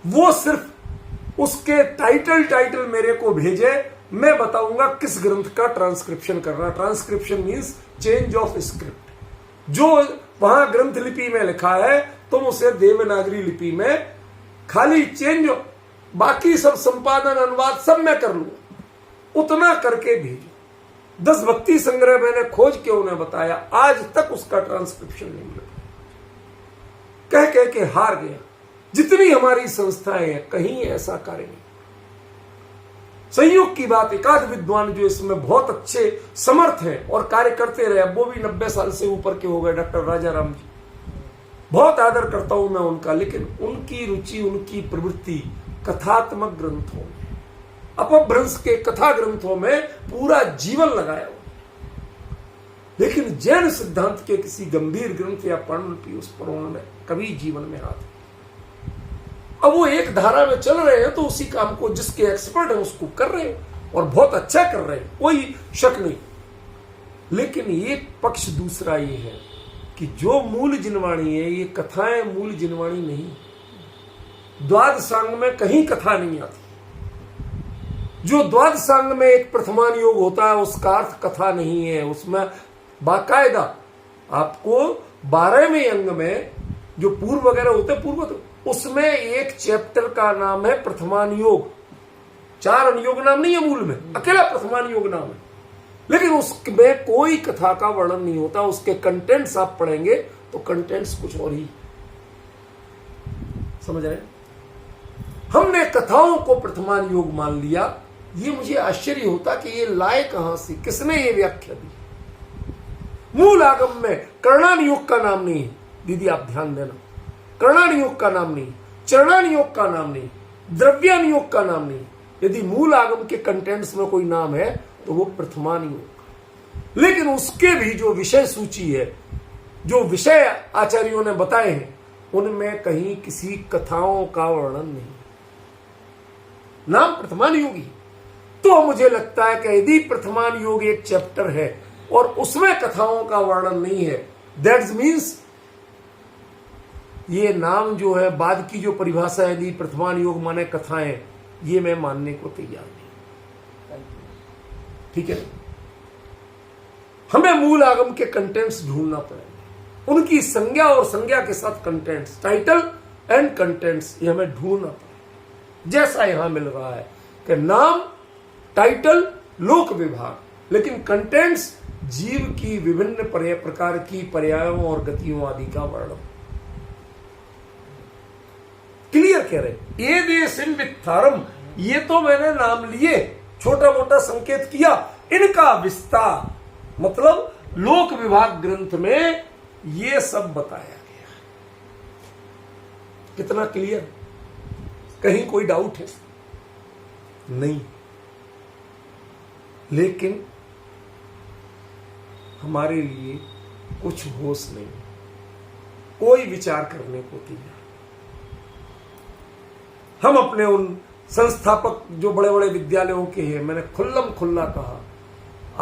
[SPEAKER 1] वो सिर्फ उसके टाइटल मेरे को भेजे, मैं बताऊंगा किस ग्रंथ का ट्रांसक्रिप्शन करना। Transcription means change of script. जो वहां ग्रंथ लिपि में लिखा है तुम उसे देवनागरी लिपि में खाली चेंज, बाकी सब संपादन अनुवाद सब मैं कर लूंगा, उतना करके भेजो। 10 भक्ति संग्रह मैंने खोज के उन्हें बताया, आज तक उसका ट्रांसक्रिप्शन नहीं मिला। कह कह के हार गया। जितनी हमारी संस्थाएं हैं, कहीं ऐसा कार्य नहीं। संयोग की बात, एकाध विद्वान जो इसमें बहुत अच्छे समर्थ हैं और कार्य करते रहे, वो भी 90 साल से ऊपर के हो गए, डॉक्टर राजा राम जी, बहुत आदर करता हूं मैं उनका, लेकिन उनकी रुचि, उनकी प्रवृत्ति कथात्मक ग्रंथों में, अपभ्रंश के कथा ग्रंथों में पूरा जीवन लगाया हुआ। लेकिन जैन सिद्धांत के किसी गंभीर ग्रंथ या पांडुलिपि उस पर उन्होंने कभी जीवन में हाथ। अब वो एक धारा में चल रहे हैं तो उसी काम को जिसके एक्सपर्ट है उसको कर रहे हैं और बहुत अच्छा कर रहे हैं, कोई शक नहीं। लेकिन एक पक्ष दूसरा ये है कि जो मूल जिनवाणी है, ये कथाएं मूल जिनवाणी नहीं। द्वादशांग में कहीं कथा नहीं आती। जो द्वादशांग में एक प्रथमान योग होता है उसका अर्थ कथा नहीं है। उसमें बाकायदा आपको 12वें अंग में जो पूर्व वगैरह होते हैं, पूर्व उसमें एक चैप्टर का नाम है प्रथमान योग। 4 अनुयोग नाम नहीं है मूल में, अकेला प्रथमान योग नाम है, लेकिन उसमें कोई कथा का वर्णन नहीं होता। उसके कंटेंट्स आप पढ़ेंगे तो कंटेंट्स कुछ और ही, समझ रहे हैं? हमने कथाओं को प्रथमान योग मान लिया। ये मुझे आश्चर्य होता कि ये लाए कहां से, किसने ये व्याख्या दी। मूल आगम में कर्णान योग का नाम नहीं है, दीदी आप ध्यान देना, कर्णान योग का नाम नहीं, चरणान योग का नाम नहीं, द्रव्यान योग का नाम नहीं। यदि मूल आगम के कंटेंट्स में कोई नाम है तो वो प्रथमान योग। लेकिन उसके भी जो विषय सूची है, जो विषय आचार्यों ने बताए हैं, उनमें कहीं किसी कथाओं का वर्णन नहीं, नाम प्रथमान योगी। तो मुझे लगता है कि यदि प्रथमान योग एक चैप्टर है और उसमें कथाओं का वर्णन नहीं है, दैट मीन्स ये नाम जो है, बाद की जो परिभाषा है, यदि प्रथमान योग माने कथाएं, ये मैं मानने को तैयार नहीं। ठीक है, हमें मूल आगम के कंटेंट्स ढूंढना पड़ेगा, उनकी संज्ञा और संज्ञा के साथ कंटेंट्स, टाइटल एंड कंटेंट्स, ये हमें ढूंढना पड़ेगा। जैसा यहां मिल रहा है कि नाम, टाइटल, लोक विभाग, लेकिन कंटेंट्स जीव की विभिन्न प्रकार की पर्यायों और गतियों आदि का वर्णन। क्लियर कह रहे, ये देशिम वित्थारम, ये तो मैंने नाम लिए, छोटा मोटा संकेत किया, इनका विस्तार मतलब लोक विभाग ग्रंथ में ये सब बताया गया। कितना क्लियर, कहीं कोई डाउट है? नहीं। लेकिन हमारे लिए कुछ होश नहीं, कोई विचार करने को तैयार। हम अपने उन संस्थापक जो बड़े बड़े विद्यालयों के हैं, मैंने खुल्लम खुल्ला कहा,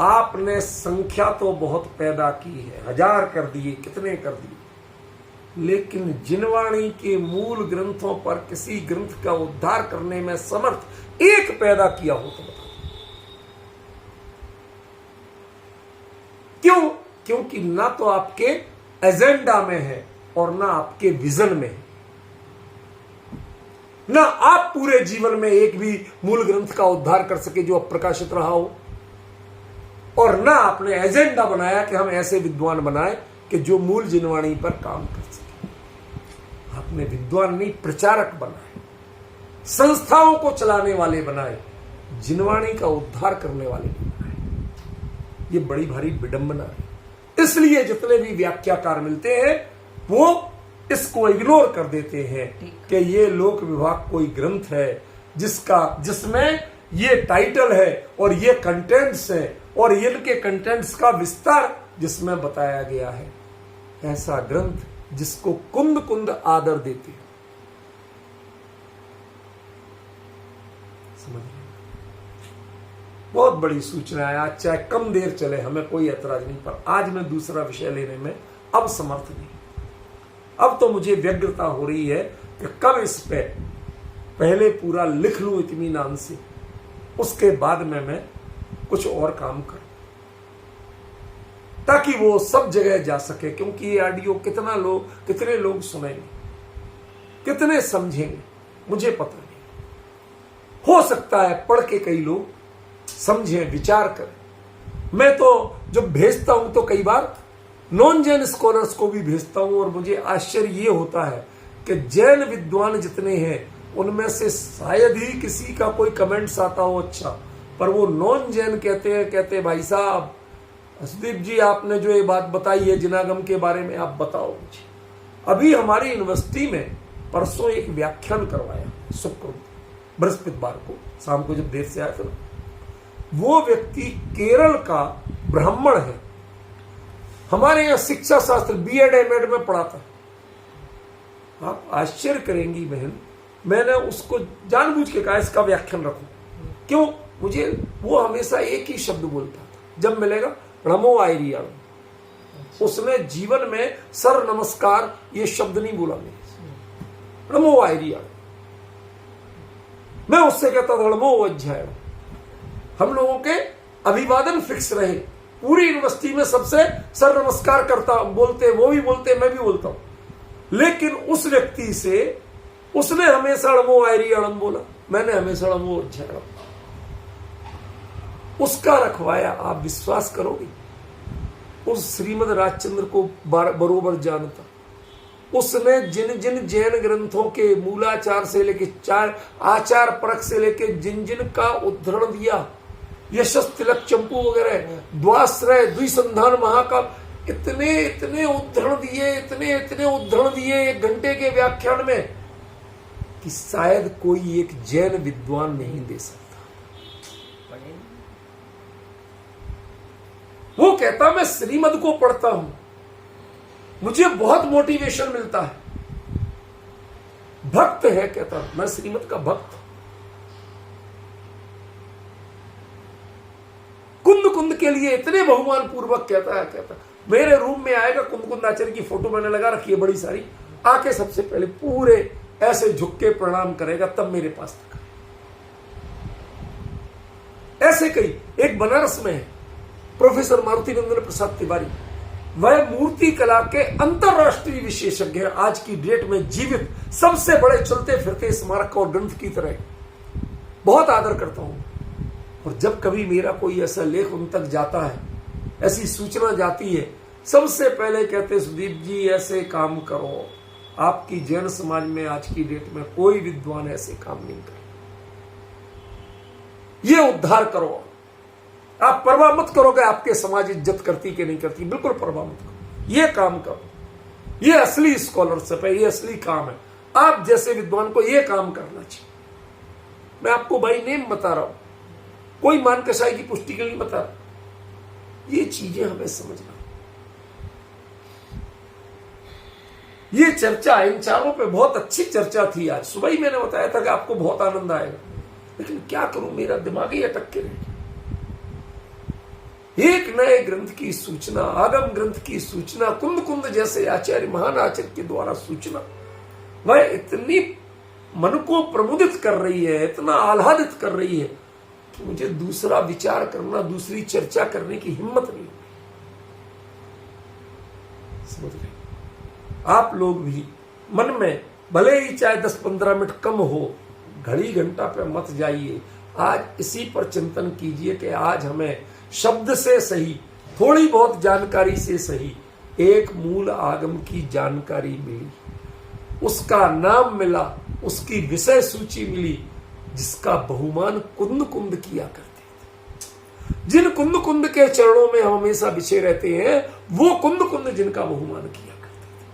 [SPEAKER 1] आपने संख्या तो बहुत पैदा की है, 1000 कर दिए, कितने कर दिए, लेकिन जिनवाणी के मूल ग्रंथों पर किसी ग्रंथ का उद्धार करने में समर्थ एक पैदा किया हो तो बताओ। क्यों? क्योंकि ना तो आपके एजेंडा में है और ना आपके विजन में है, ना आप पूरे जीवन में एक भी मूल ग्रंथ का उद्धार कर सके जो अब प्रकाशित रहा हो, और ना आपने एजेंडा बनाया कि हम ऐसे विद्वान बनाए कि जो मूल जिनवाणी पर काम कर सके। आपने विद्वान नहीं, प्रचारक बनाए, संस्थाओं को चलाने वाले बनाए, जिनवाणी का उद्धार करने वाले बनाए। ये बड़ी भारी विडंबना है। इसलिए जितने भी व्याख्याकार मिलते हैं वो इसको इग्नोर कर देते हैं कि ये लोक विभाग कोई ग्रंथ है जिसमें ये टाइटल है और ये कंटेंट्स है और इनके कंटेंट्स का विस्तार जिसमें बताया गया है। ऐसा ग्रंथ जिसको कुंद कुंद आदर देते हैं। समझ रहे? बहुत बड़ी सूचना है आज, चाहे कम देर चले, हमें कोई ऐतराज नहीं, पर आज मैं दूसरा विषय लेने में अब समर्थ नहीं। अब तो मुझे व्यग्रता हो रही है कि कब इस पे पहले पूरा लिख लूं इत्मीनान से, उसके बाद में मैं कुछ और काम करूं ताकि वो सब जगह जा सके। क्योंकि ये ऑडियो कितने लोग सुनेंगे, कितने समझेंगे, मुझे पता नहीं। हो सकता है पढ़ के कई लोग समझें, विचार करें। मैं तो जब भेजता हूं तो कई बार नॉन जैन स्कॉलर्स को भी भेजता हूं, और मुझे आश्चर्य ये होता है कि जैन विद्वान जितने हैं उनमें से शायद ही किसी का कोई कमेंट्स आता हो अच्छा, पर वो नॉन जैन कहते भाई साहब हसदीप जी आपने जो ये बात बताई है जिनागम के बारे में, आप बताओ मुझे। अभी हमारी यूनिवर्सिटी में परसों एक व्याख्यान करवाया, शुक्र बृहस्पतिवार को शाम को जब देर से आया था। वो व्यक्ति केरल का ब्राह्मण है, हमारे यहां शिक्षा शास्त्र बीएड एमएड में पढ़ाता। आप आश्चर्य करेंगी बहन, मैंने उसको जानबूझ के कहा इसका व्याख्यान रखो। क्यों? मुझे वो हमेशा एक ही शब्द बोलता था जब मिलेगा, नमो आयरिया। उसने जीवन में सर नमस्कार ये शब्द नहीं बोला मेरे, नमो आयरिया। मैं उससे कहता था नमो अध्याय। हम लोगों के अभिवादन फिक्स रहे, पूरी यूनिवर्सिटी में सबसे सर नमस्कार करता बोलते, वो भी बोलते, मैं भी बोलता हूं। लेकिन उस व्यक्ति से उसने हमेशा नमो आयरियाणम बोला, मैंने हमेशा नमो अध्याय। उसका रखवाया, आप विश्वास करोगे, उस श्रीमद राजचंद्र को बरोबर जानता। उसने जिन जिन जैन ग्रंथों के मूलाचार से लेके आचार परख से लेके जिन जिन का उद्धरण दिया, यशस तिलक चंपू वगैरह, द्वाश्रय द्विसंधान महाकाव्य, इतने उद्धरण दिए 1 घंटे के व्याख्यान में कि शायद कोई एक जैन विद्वान नहीं दे सकता। वो कहता मैं श्रीमद को पढ़ता हूं, मुझे बहुत मोटिवेशन मिलता है। भक्त है, कहता मैं श्रीमद का भक्त। कुंद के लिए इतने बहुमान पूर्वक कहता मेरे रूम में आएगा, कुंद आचार्य की फोटो मैंने लगा रखी है बड़ी सारी, आके सबसे पहले पूरे ऐसे झुक के प्रणाम करेगा, तब मेरे पास तक। ऐसे कई, एक बनारस में है प्रोफेसर मारुति नंदन प्रसाद तिवारी, वह मूर्ति कला के अंतरराष्ट्रीय विशेषज्ञ हैं। आज की डेट में जीवित सबसे बड़े चलते फिरते स्मारक और ग्रंथ की तरह, बहुत आदर करता हूं। और जब कभी मेरा कोई ऐसा लेख उन तक जाता है, ऐसी सूचना जाती है, सबसे पहले कहते सुदीप जी ऐसे काम करो। आपकी जैन समाज में आज की डेट में कोई विद्वान ऐसे काम नहीं करे, ये उद्धार करो। आप परवाह मत करोगे आपके समाज इज्जत करती कि नहीं करती, बिल्कुल परवाह मत करो, ये काम करो। ये असली स्कॉलरशिप है, ये असली काम है। आप जैसे विद्वान को ये काम करना चाहिए। मैं आपको बाई नेम बता रहा हूं, कोई मान कसाई की पुष्टि के लिए बता रहा। ये चीजें हमें समझना। ये चर्चा, इन चारों पे बहुत अच्छी चर्चा थी। आज सुबह ही मैंने बताया था कि आपको बहुत आनंद आएगा, लेकिन क्या करूं, मेरा दिमाग ही अटक के रह गया। एक नए ग्रंथ की सूचना, आगम ग्रंथ की सूचना, कुंद कुंद जैसे आचार्य, महान आचार्य के द्वारा सूचना, वह इतनी मन को प्रमुदित कर रही है, इतना आह्लादित कर रही है कि मुझे दूसरा विचार करना, दूसरी चर्चा करने की हिम्मत नहीं। समझ रहे? आप लोग भी मन में भले ही चाहे 10-15 मिनट कम हो, घड़ी घंटा पे मत जाइए। आज इसी पर चिंतन कीजिए कि आज हमें शब्द से सही, थोड़ी बहुत जानकारी से सही, एक मूल आगम की जानकारी मिली, उसका नाम मिला, उसकी विषय सूची मिली, जिसका बहुमान कुंद कुंद किया करते थे। जिन कुंद कुंद के चरणों में हम हमेशा बिछे रहते हैं, वो कुंद कुंद जिनका बहुमान किया करते थे।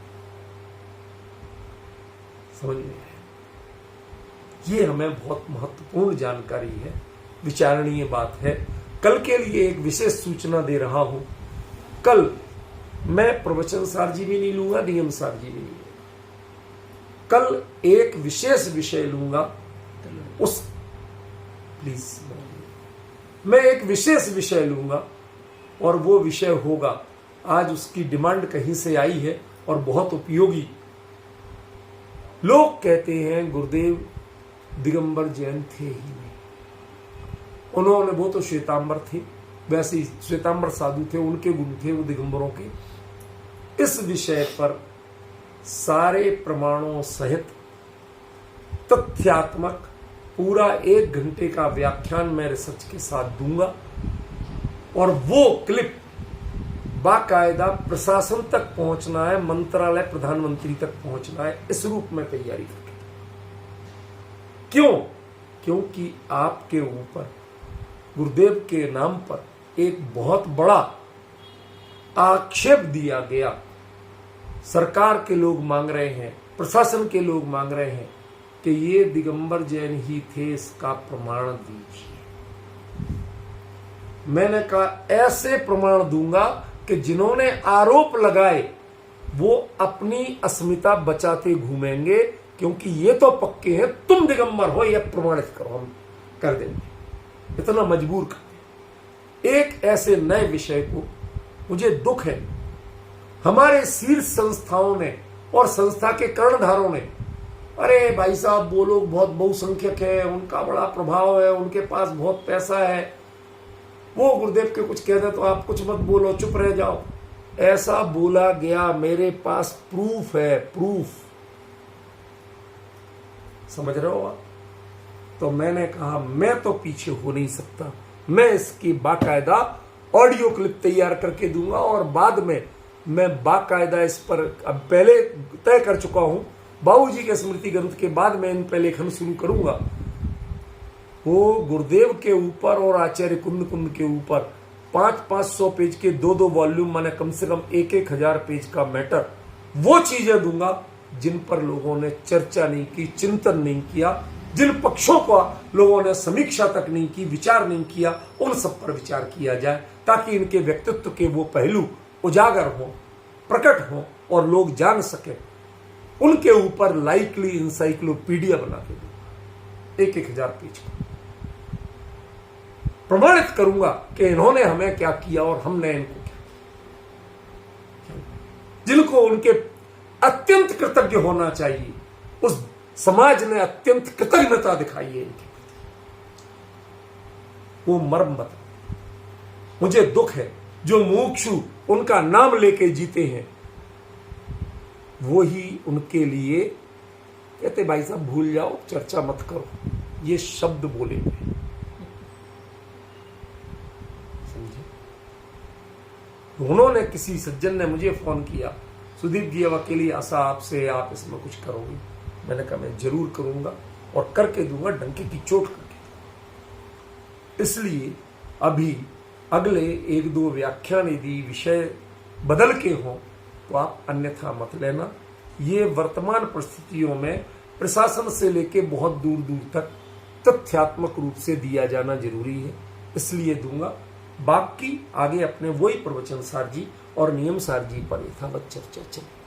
[SPEAKER 1] समझ में आया? ये हमें बहुत महत्वपूर्ण जानकारी है, विचारणीय बात है। कल के लिए एक विशेष सूचना दे रहा हूं। कल मैं प्रवचन सार जी भी नहीं लूंगा, नियम सार जी भी नहीं लूंगा। कल एक विशेष विषय लूंगा। मैं एक विशेष विषय लूंगा और वो विषय होगा, आज उसकी डिमांड कहीं से आई है और बहुत उपयोगी। लोग कहते हैं गुरुदेव दिगंबर जैन थे ही नहीं, उन्होंने, वो तो श्वेतांबर थे, वैसे ही श्वेतांबर साधु थे, उनके गुण थे वो दिगंबरों के। इस विषय पर सारे प्रमाणों सहित तथ्यात्मक पूरा 1 घंटे का व्याख्यान मैं रिसर्च के साथ दूंगा और वो क्लिप बाकायदा प्रशासन तक पहुंचना है, मंत्रालय, प्रधानमंत्री तक पहुंचना है, इस रूप में तैयारी करके। क्यों? क्योंकि आपके ऊपर गुरुदेव के नाम पर एक बहुत बड़ा आक्षेप दिया गया। सरकार के लोग मांग रहे हैं, प्रशासन के लोग मांग रहे हैं कि ये दिगंबर जैन ही थे, इसका प्रमाण दीजिए। मैंने कहा ऐसे प्रमाण दूंगा कि जिन्होंने आरोप लगाए वो अपनी अस्मिता बचाते घूमेंगे, क्योंकि ये तो पक्के हैं तुम दिगंबर हो, यह प्रमाणित करो, हम कर देंगे। इतना मजबूर करते। एक ऐसे नए विषय को, मुझे दुख है हमारे शीर्ष संस्थाओं ने और संस्था के कर्णधारों ने, अरे भाई साहब वो लोग बहुत बहुसंख्यक है, उनका बड़ा प्रभाव है, उनके पास बहुत पैसा है, वो गुरुदेव के कुछ कहते तो आप कुछ मत बोलो, चुप रह जाओ। ऐसा बोला गया, मेरे पास प्रूफ है, प्रूफ। समझ रहे हो आप? तो मैंने कहा मैं तो पीछे हो नहीं सकता, मैं इसकी बाकायदा ऑडियो क्लिप तैयार करके दूंगा और बाद में मैं बाकायदा इस पर, अब पहले तय कर चुका हूं, बाबूजी के स्मृति ग्रंथ के बाद मैं इन पर लेखन शुरू करूंगा। वो गुरुदेव के ऊपर और आचार्य कुंद कुंद के ऊपर 500-500 पेज के 2-2 वॉल्यूम, माने कम से कम 1-1000 पेज का मैटर, वो चीजें दूंगा जिन पर लोगों ने चर्चा नहीं की, चिंतन नहीं किया, जिन पक्षों को लोगों ने समीक्षा तक नहीं की, विचार नहीं किया, उन सब पर विचार किया जाए, ताकि इनके व्यक्तित्व के वो पहलू उजागर हो, प्रकट हो और लोग जान सके। उनके ऊपर लाइकली इंसाइक्लोपीडिया बना के दूंगा, 1-1000 पेज का। प्रमाणित करूंगा कि इन्होंने हमें क्या किया और हमने इनको क्या किया। जिनको उनके अत्यंत कृतज्ञ होना चाहिए, उस समाज ने अत्यंत कृतज्ञता दिखाई है इनके प्रति, वो मर्म बता। मुझे दुख है जो मुमुक्षु उनका नाम लेके जीते हैं, वो ही उनके लिए कहते भाई साहब भूल जाओ, चर्चा मत करो, ये शब्द बोलेंगे। समझे? उन्होंने, किसी सज्जन ने मुझे फोन किया, सुदीप जी अब अकेली आशा आपसे, आप इसमें कुछ करोगे? मैंने कहा मैं जरूर करूंगा और करके दूंगा, डंके की चोट करके। इसलिए अभी अगले 1-2 व्याख्यान यदि विषय बदल के हो तो आप अन्यथा मत लेना। ये वर्तमान परिस्थितियों में प्रशासन से लेके बहुत दूर दूर तक तथ्यात्मक रूप से दिया जाना जरूरी है। इसलिए दूंगा। बाकी आगे अपने वही प्रवचन सार जी और नियम सार जी पर यथावत चर्चा चले।